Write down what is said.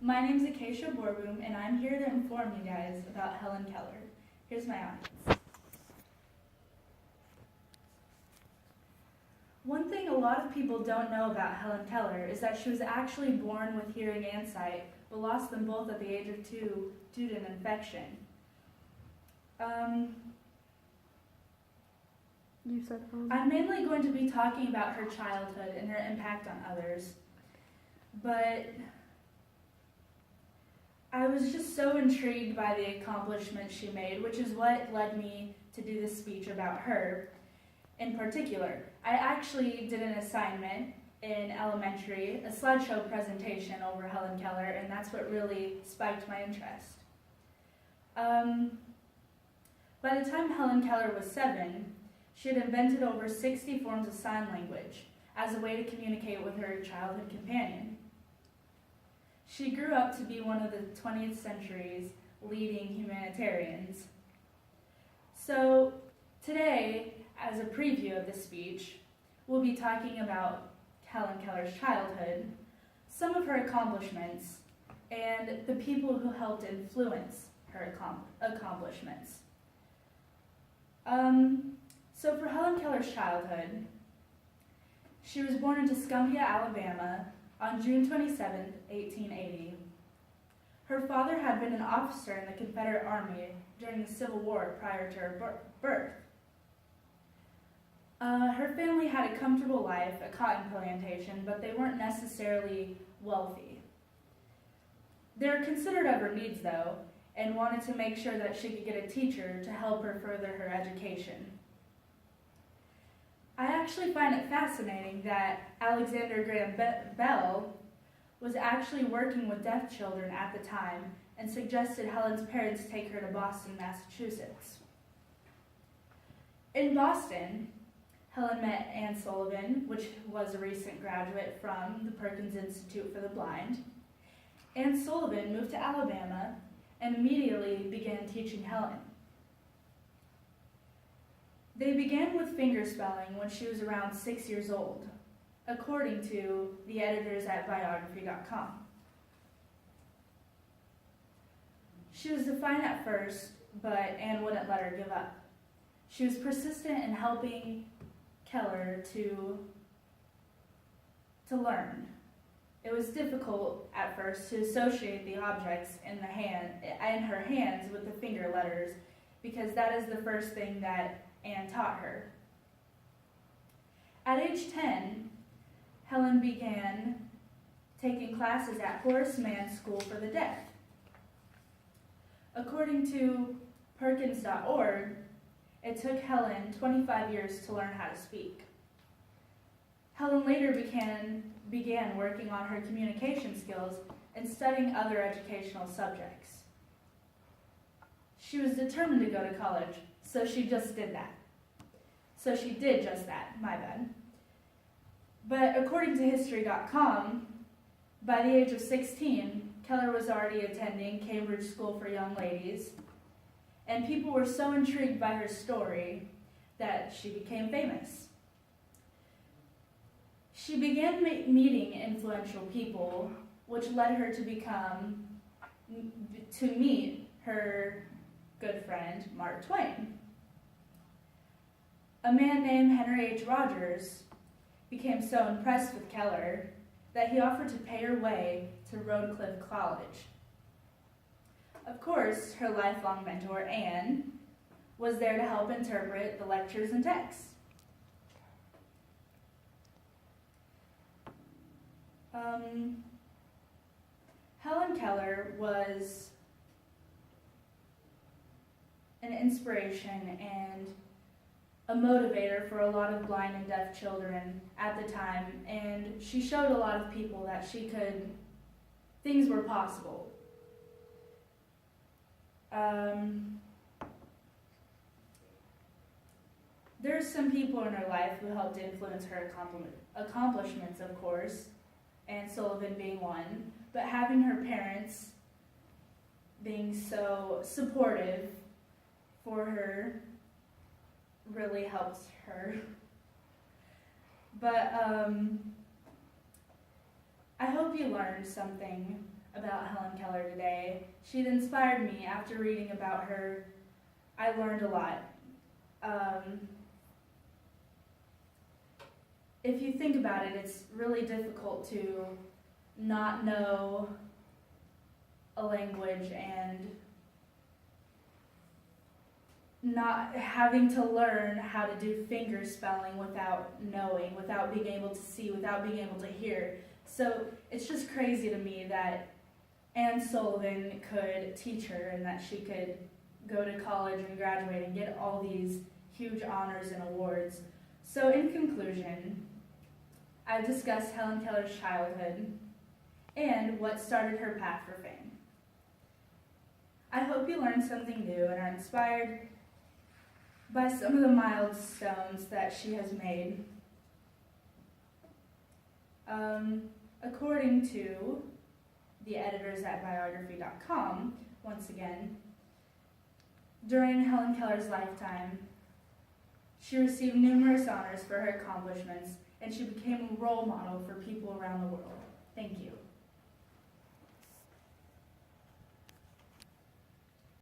My name's Acacia Borboom, and I'm here to inform you guys about Helen Keller. Here's my audience. One thing a lot of people don't know about Helen Keller is that she was actually born with hearing and sight, but lost them both at the age of 2 due to an infection. I'm mainly going to be talking about her childhood and her impact on others, but I was just so intrigued by the accomplishments she made, which is what led me to do this speech about her in particular. I actually did an assignment in elementary, a slideshow presentation over Helen Keller, and that's what really spiked my interest. By the time Helen Keller was 7, she had invented over 60 forms of sign language as a way to communicate with her childhood companion. She grew up to be one of the 20th century's leading humanitarians. So today, as a preview of this speech, we'll be talking about Helen Keller's childhood, some of her accomplishments, and the people who helped influence her accomplishments. So for Helen Keller's childhood, she was born in Tuscumbia, Alabama on June 27, 1880. Her father had been an officer in the Confederate Army during the Civil War prior to her birth. Her family had a comfortable life, a cotton plantation, but they weren't necessarily wealthy. They were considerate of her needs, though, and wanted to make sure that she could get a teacher to help her further her education. I actually find it fascinating that Alexander Graham Bell was actually working with deaf children at the time and suggested Helen's parents take her to Boston, Massachusetts. In Boston, Helen met Anne Sullivan, which was a recent graduate from the Perkins Institute for the Blind. Anne Sullivan moved to Alabama and immediately began teaching Helen. They began with fingerspelling when she was around 6 years old, according to the editors at biography.com. She was defiant at first, but Anne wouldn't let her give up. She was persistent in helping Keller to learn. It was difficult at first to associate the objects in her hands with the finger letters, because that is the first thing that Anne taught her. At age 10, Helen began taking classes at Horace Mann School for the Deaf. According to Perkins.org, it took Helen 25 years to learn how to speak. Helen later began working on her communication skills and studying other educational subjects. She was determined to go to college, so she just did that. So she did just that, my bad. But according to History.com, by the age of 16, Keller was already attending Cambridge School for Young Ladies, and people were so intrigued by her story that she became famous. She began meeting influential people, which led her to meet her good friend, Mark Twain. A man named Henry H. Rogers became so impressed with Keller that he offered to pay her way to Roadcliffe College. Of course, her lifelong mentor, Anne, was there to help interpret the lectures and texts. Helen Keller was an inspiration and a motivator for a lot of blind and deaf children at the time, and she showed a lot of people that things were possible. There's some people in her life who helped influence her accomplishments, of course, Anne Sullivan being one, but having her parents being so supportive for her really helps her. But I hope you learned something about Helen Keller today. She inspired me. After reading about her, I learned a lot. If you think about it, it's really difficult to not know a language and not having to learn how to do finger spelling without knowing, without being able to see, without being able to hear. So it's just crazy to me that Anne Sullivan could teach her and that she could go to college and graduate and get all these huge honors and awards. So in conclusion, I've discussed Helen Keller's childhood and what started her path for fame. I hope you learned something new and are inspired by some of the milestones that she has made. According to the editors at biography.com, once again, during Helen Keller's lifetime, she received numerous honors for her accomplishments, and she became a role model for people around the world.